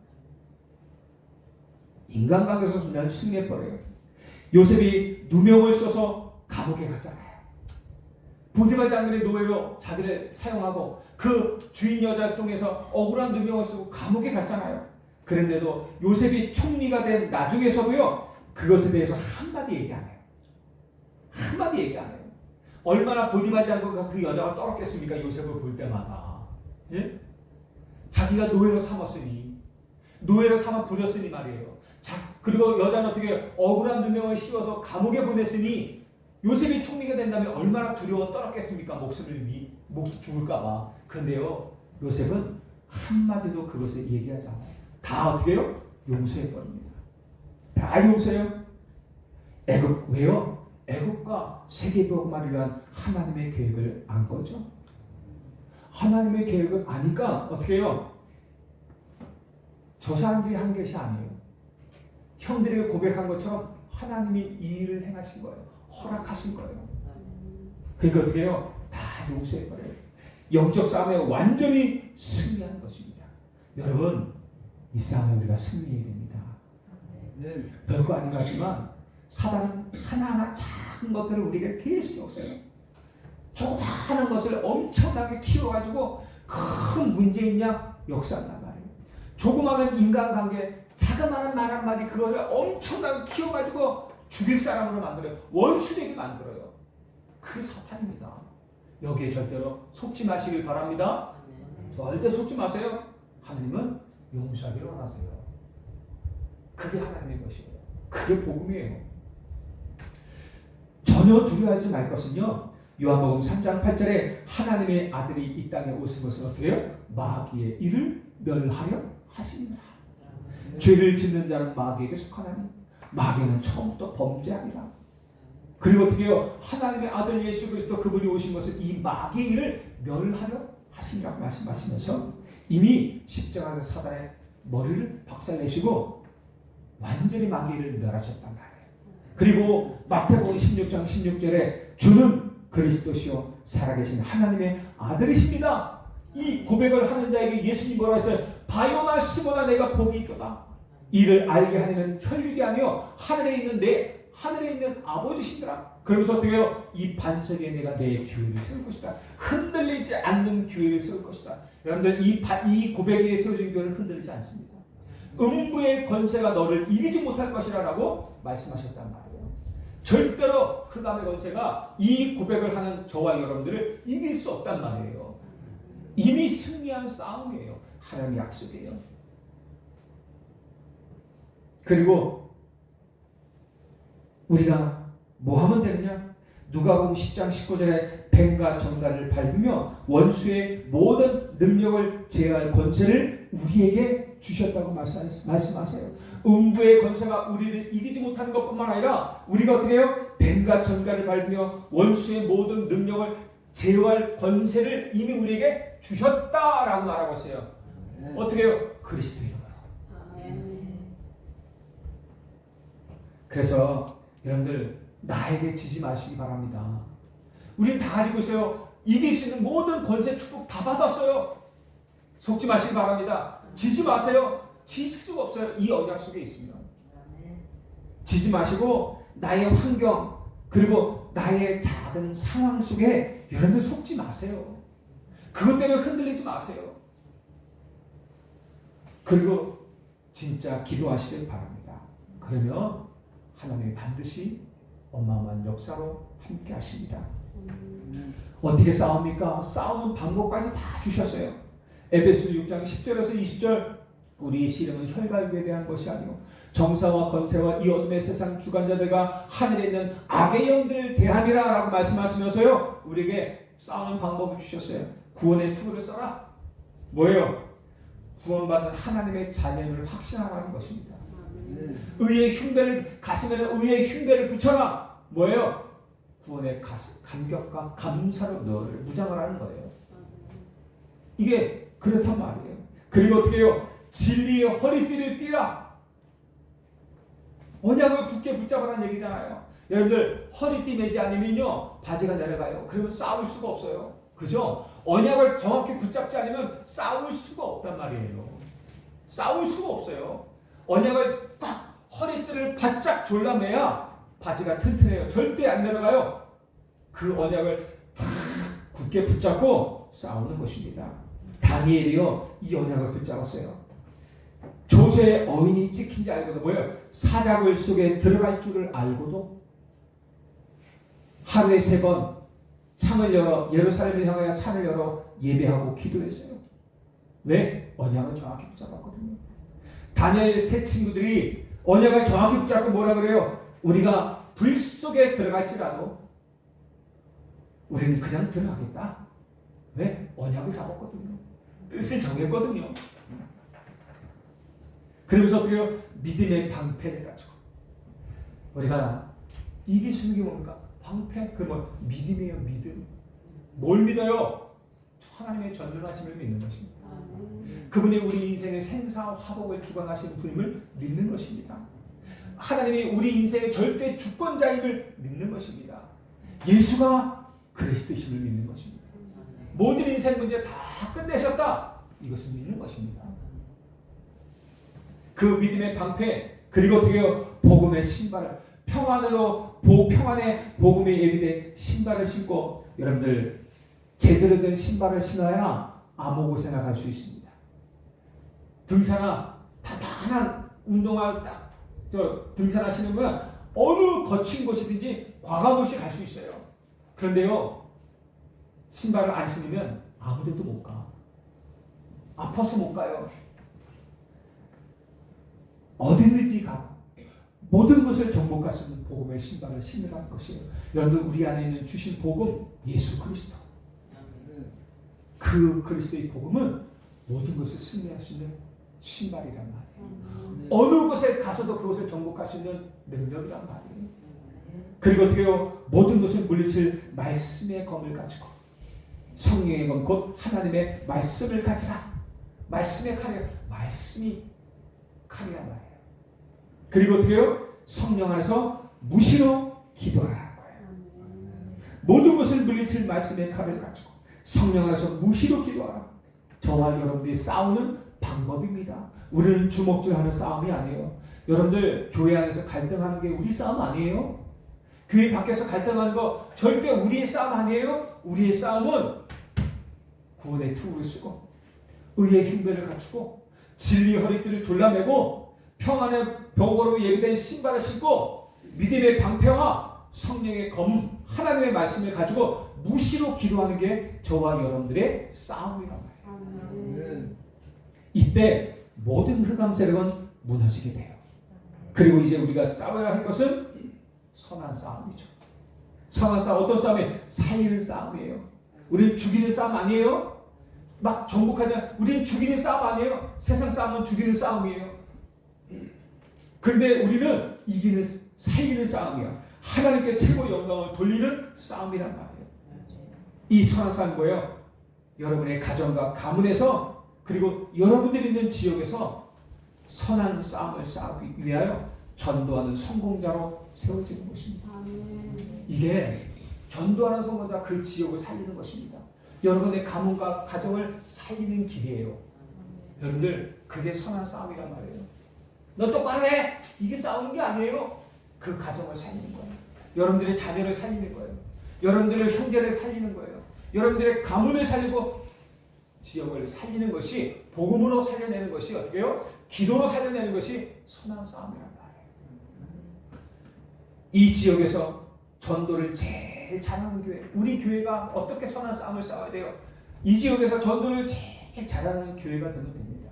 인간관계에서 순간 승리해버려요. 요셉이 누명을 써서 감옥에 갔잖아요. 보디발 장군의 노예로 자기를 사용하고 그 주인 여자를 통해서 억울한 누명을 쓰고 감옥에 갔잖아요. 그런데도 요셉이 총리가 된 나중에서도요, 그것에 대해서 한마디 얘기 안 해요. 한마디 얘기 안 해요. 얼마나 보디발 장군과 그 여자가 떨었겠습니까? 요셉을 볼 때마다. 예? 자기가 노예로 삼았으니, 노예로 삼아 부렸으니 말이에요. 그리고 여자는 어떻게 억울한 누명을 씌워서 감옥에 보냈으니 요셉이 총리가 된다면 얼마나 두려워 떨었겠습니까? 목숨을 죽을까봐. 근데요, 요셉은 한마디도 그것을 얘기하지 않아요. 다 어떻게 해요? 용서해버립니다. 다 용서해요. 왜요? 애국과 세계복음화를 위한 하나님의 계획을 안 거죠. 하나님의 계획을 아니까 어떻게 해요? 저 사람들이 한 것이 아니에요. 형들에게 고백한 것처럼 하나님이 이 일을 행하신 거예요. 허락하신 거예요. 그러니까 어떻게 해요? 다 용서해버려요. 영적 싸움에 완전히 승리한 것입니다. 여러분, 이 싸움에 우리가 승리해야 됩니다. 별거 아닌 것 같지만 사단은 하나하나 작은 것들을 우리에게 계속 역사해요. 조그마한 것을 엄청나게 키워가지고 큰 문제있냐 역사한단 말이에요. 조그마한 인간관계, 자그마한 말 한마디, 그것을 엄청나게 키워가지고 죽일 사람으로 만들어요. 원수 되게 만들어요. 그 사탄입니다. 여기에 절대로 속지 마시길 바랍니다. 절대 속지 마세요. 하나님은 용서하기를 원하세요. 그게 하나님의 것이에요. 그게 복음이에요. 전혀 두려워하지 말 것은요. 요한복음 3장 8절에 하나님의 아들이 이 땅에 오신 것은 어떻게 해요? 마귀의 일을 멸하려 하시니라. 죄를 짓는 자는 마귀에게 속하나니 마귀는 처음부터 범죄하니라. 그리고 어떻게 해요? 하나님의 아들 예수 그리스도 그분이 오신 것은 이 마귀의 일을 멸하려 하시니라고 말씀하시면서 이미 십자가에서 사단의 머리를 박살내시고 완전히 마귀의 일을 멸하셨단 말이에요. 그리고 마태복음 16장 16절에 주는 그리스도시요 살아계신 하나님의 아들이십니다. 이 고백을 하는 자에게 예수님이 뭐라 했어요? 바요나 시모나 내가 복이 있도다. 이를 알게 하려는 혈육이 아니요 하늘에 있는 아버지시더라. 그러면서 어떻게 해요? 이 반석 위에 내가 내 교회를 세울 것이다. 흔들리지 않는 교회를 세울 것이다. 여러분들 이 고백에 세워진 교회는 흔들리지 않습니다. 음부의 권세가 너를 이기지 못할 것이라 라고 말씀하셨단 말이에요. 절대로 흑암의 권세가 이 고백을 하는 저와 여러분들을 이길 수 없단 말이에요. 이미 승리한 싸움이에요. 하나님의 약속이에요. 그리고 우리가 뭐 하면 되느냐? 누가복음 10장 19절에 뱀과 정갈을 밟으며 원수의 모든 능력을 제어할 권세를 우리에게 주셨다고 말씀하세요. 음부의 권세가 우리를 이기지 못하는 것뿐만 아니라 우리가 어떻게 해요? 뱀과 정갈을 밟으며 원수의 모든 능력을 제어할 권세를 이미 우리에게 주셨다라고 말하고 있어요. 어떻게 해요? 그리스도 이름으로. 그래서 여러분들 나에게 지지 마시기 바랍니다. 우린 다 가지고 있어요. 이길 수 있는 모든 권세 축복 다 받았어요. 속지 마시기 바랍니다. 지지 마세요. 질 수가 없어요. 이 언약 속에 있으면. 지지 마시고 나의 환경 그리고 나의 작은 상황 속에 여러분들 속지 마세요. 그것 때문에 흔들리지 마세요. 그리고 진짜 기도하시길 바랍니다. 그러면 하나님이 반드시 어마어마한 역사로 함께 하십니다. 어떻게 싸웁니까? 싸우는 방법까지 다 주셨어요. 에베소 6장 10절에서 20절 우리의 씨름은 혈과 육에 대한 것이 아니요 정사와 권세와 이 어둠의 세상 주관자들과 하늘에 있는 악의 영들을 대함이라 라고 말씀하시면서요 우리에게 싸우는 방법을 주셨어요. 구원의 투구를 써라. 뭐예요? 구원받은 하나님의 자녀를 확신하라는 것입니다. 의의 흉배를 가슴에는 의의 흉배를 붙여라. 뭐예요? 구원의 감격과 감사로 너를 무장하라는 거예요. 이게 그렇단 말이에요. 그리고 어떻게 해요? 진리의 허리띠를 띠라. 언약을 굳게 붙잡으라는 얘기잖아요. 여러분들 허리띠 매지 않으면요 바지가 내려가요. 그러면 싸울 수가 없어요. 그죠? 언약을 정확히 붙잡지 않으면 싸울 수가 없단 말이에요. 싸울 수가 없어요. 언약을 딱 허리띠를 바짝 졸라매야 바지가 튼튼해요. 절대 안 내려가요. 그 언약을 탁 굳게 붙잡고 싸우는 것입니다. 다니엘이요 이 언약을 붙잡았어요. 조세의 어인이 찍힌지 알고도 뭐예요? 사자굴 속에 들어갈 줄을 알고도 하루에 3번 창을 열어 예루살렘을 향하여 창을 열어 예배하고 기도했어요. 왜? 언약을 정확히 붙잡았거든요. 다니엘 세 친구들이 언약을 정확히 붙잡고 뭐라 그래요? 우리가 불 속에 들어갈지라도 우리는 그냥 들어가겠다. 왜? 언약을 잡았거든요. 뜻을 정했거든요. 그러면서 어떻게 해요? 믿음의 방패를 가지고 우리가 이길 수 있는 게 뭡니까? 방패? 그러면 믿음이에요. 믿음. 뭘 믿어요? 하나님의 전능하심을 믿는 것입니다. 그분이 우리 인생의 생사와 화복을 주관하시는 분임을 믿는 것입니다. 하나님이 우리 인생의 절대 주권자임을 믿는 것입니다. 예수가 그리스도이심을 믿는 것입니다. 모든 인생 문제 다 끝내셨다. 이것을 믿는 것입니다. 그 믿음의 방패 그리고 어떻게 해요? 복음의 신발을 평안의 복음에 예비된 신발을 신고 여러분들 제대로 된 신발을 신어야 아무 곳에나 갈 수 있습니다. 등산화 단단한 운동화 등산화 신으면 어느 거친 곳이든지 과감 없이 갈 수 있어요. 그런데요, 신발을 안 신으면 아무데도 못 가. 아파서 못 가요. 어디든지 가. 모든 것을 정복할 수 있는 복음의 신발을 신으라는 것이에요. 여러분, 우리 안에 있는 주신 복음, 예수 그리스도. 그 그리스도의 복음은 모든 것을 승리할 수 있는 신발이란 말이에요. 어느 곳에 가서도 그것을 정복할 수 있는 능력이란 말이에요. 그리고 어떻게 해요? 모든 것을 물리칠 말씀의 검을 가지고, 성령의 검, 곧 하나님의 말씀을 가지라. 말씀의 칼이에요. 말씀이 칼이란 말이에요. 그리고 어떻게 해요? 성령 안에서 무시로 기도하라는 거예요. 모든 것을 물리칠 말씀의 칼을 가지고 성령 안에서 무시로 기도하라. 저와 여러분들이 싸우는 방법입니다. 우리는 주먹질하는 싸움이 아니에요. 여러분들, 교회 안에서 갈등하는 게 우리 싸움 아니에요. 교회 밖에서 갈등하는 거 절대 우리의 싸움 아니에요. 우리의 싸움은 구원의 투구를 쓰고, 의의 힘들을 갖추고, 진리의 허리띠를 졸라매고, 평안의 벽으로 예비된 신발을 신고, 믿음의 방패와 성령의 검, 하나님의 말씀을 가지고 무시로 기도하는 게 저와 여러분들의 싸움이란 말이에요. 이때 모든 흑암 세력은 무너지게 돼요. 그리고 이제 우리가 싸워야 할 것은 선한 싸움이죠. 선한 싸움, 어떤 싸움이에요? 살리는 싸움이에요. 우리는 죽이는 싸움 아니에요. 막 정복하지 않아요. 우리는 죽이는 싸움 아니에요. 세상 싸움은 죽이는 싸움이에요. 그런데 우리는 이기는, 살리는 싸움이야. 하나님께 최고 영광을 돌리는 싸움이란 말이에요. 이 선한 싸움은 뭐예요? 여러분의 가정과 가문에서, 그리고 여러분들이 있는 지역에서 선한 싸움을 싸우기 위하여 전도하는 성공자로 세워지는 것입니다. 이게 전도하는 성공자, 그 지역을 살리는 것입니다. 여러분의 가문과 가정을 살리는 길이에요. 여러분들, 그게 선한 싸움이란 말이에요. 너 똑바로 해! 이게 싸우는 게 아니에요. 그 가정을 살리는 거예요. 여러분들의 자녀를 살리는 거예요. 여러분들의 형제를 살리는 거예요. 여러분들의 가문을 살리고 지역을 살리는 것이, 복음으로 살려내는 것이 어떻게 해요? 기도로 살려내는 것이 선한 싸움이란 말이에요. 이 지역에서 전도를 제일 잘하는 교회, 우리 교회가 어떻게 선한 싸움을 싸워야 돼요? 이 지역에서 전도를 제일 잘하는 교회가 되면 됩니다.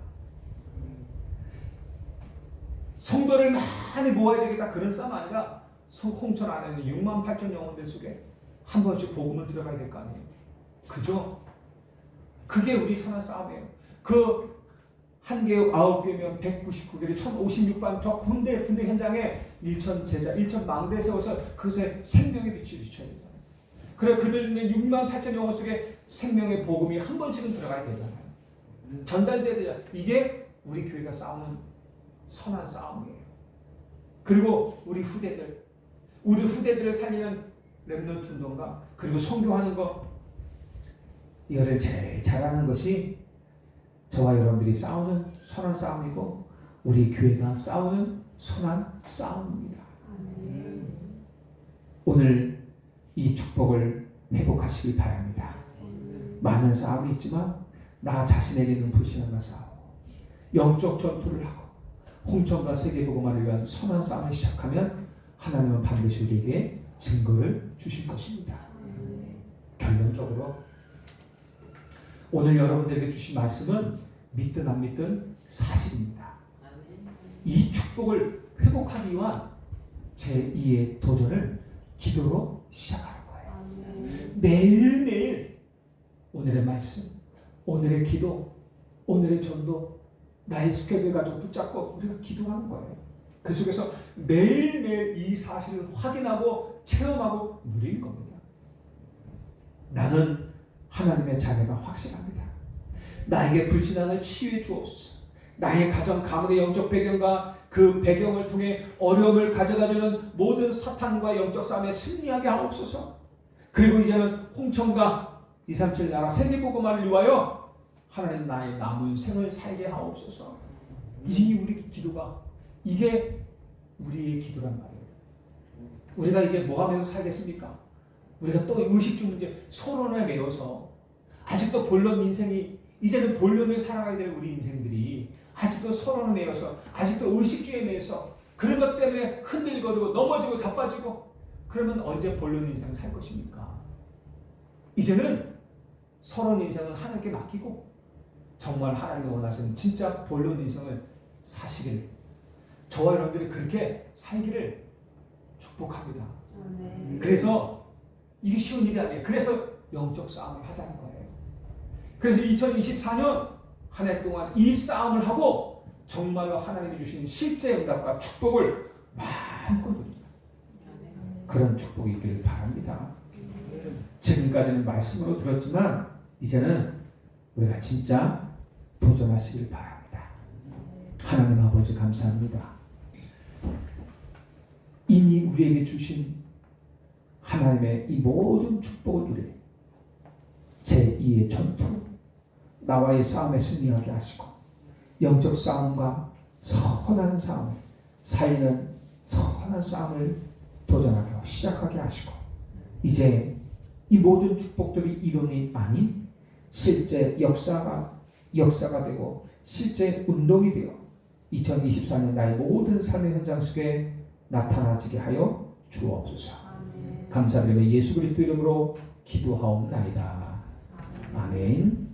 성도를 많이 모아야 되겠다, 그런 싸움 아니라 홍천 안에 있는 6만 8천 영혼들 속에 한 번씩 복음을 들어가야 될 거 아니에요. 그죠? 그게 우리 선한 싸움이에요. 그 한 개, 9개면 199개를 1056반 저 군대 현장에 1천 제자, 1천 망대 세워서 그것에 생명의 빛을 비춰야 되잖아요. 그래, 그들 있는 6만 8천 영혼 속에 생명의 복음이 한 번씩은 들어가야 되잖아요. 전달돼야 되잖아요. 이게 우리 교회가 싸우는 선한 싸움이에요. 그리고 우리 후대들을 살리는 렘넌트 운동가, 그리고 선교하는 것, 이거를 제일 잘하는 것이 저와 여러분들이 싸우는 선한 싸움이고, 우리 교회가 싸우는 선한 싸움입니다. 오늘 이 축복을 회복하시길 바랍니다. 많은 싸움이 있지만 나 자신에게는 불신함과 싸우고 영적 전투를 하고 홍천과 세계복음화를 위한 선한 싸움을 시작하면 하나님은 반드시 우리에게 증거를 주실 것입니다. 결론적으로 오늘 여러분들에게 주신 말씀은 믿든 안 믿든 사실입니다. 이 축복을 회복하기 위한 제2의 도전을 기도로 시작하는 거예요. 매일매일 오늘의 말씀, 오늘의 기도, 오늘의 전도, 나의 스케줄 가지고 붙잡고 우리가 기도하는 거예요. 그 속에서 매일매일 이 사실을 확인하고 체험하고 누리는 겁니다. 나는 하나님의 자녀가 확실합니다. 나에게 불신앙을 치유해 주옵소서. 나의 가정, 가문의 영적 배경과 그 배경을 통해 어려움을 가져다주는 모든 사탄과 영적 싸움에 승리하게 하옵소서. 그리고 이제는 홍천과 237 나라 세계복음화를 위하여 하나님 나의 남은 생을 살게 하옵소서. 이 우리 기도가, 이게 우리의 기도란 말이에요. 우리가 이제 뭐 하면서 살겠습니까? 우리가 또 의식주 문제, 서론에 매여서 아직도 본론 인생이, 이제는 본론을 살아가야 될 우리 인생들이 아직도 서론에 매여서, 아직도 의식주에 매여서 그런 것 때문에 흔들거리고 넘어지고 자빠지고, 그러면 언제 본론 인생 살 것입니까? 이제는 서론 인생은 하나님께 맡기고 정말 하나님이 원하시는 진짜 본론 인생을 사시길, 저와 여러분들이 그렇게 살기를 축복합니다. 아멘. 그래서 이게 쉬운 일이 아니에요. 그래서 영적 싸움을 하자는 거예요. 그래서 2024년 한 해 동안 이 싸움을 하고 정말로 하나님이 주신 실제 응답과 축복을 마음껏 누리는 그런 축복이 있기를 바랍니다. 지금까지는 말씀으로 들었지만 이제는 우리가 진짜 도전하시길 바랍니다. 하나님 아버지 감사합니다. 이미 우리에게 주신 하나님의 이 모든 축복을 누리 제2의 전투, 나와의 싸움에 승리하게 하시고 영적 싸움과 선한 싸움, 살리는 선한 싸움을 도전하게 하고 시작하게 하시고 이제 이 모든 축복들이 이론이 아닌 실제 역사가 되고 실제 운동이 되어 2024년 나의 모든 삶의 현장 속에 나타나지게 하여 주옵소서. 감사드리며 예수 그리스도 이름으로 기도하옵나이다. 아멘.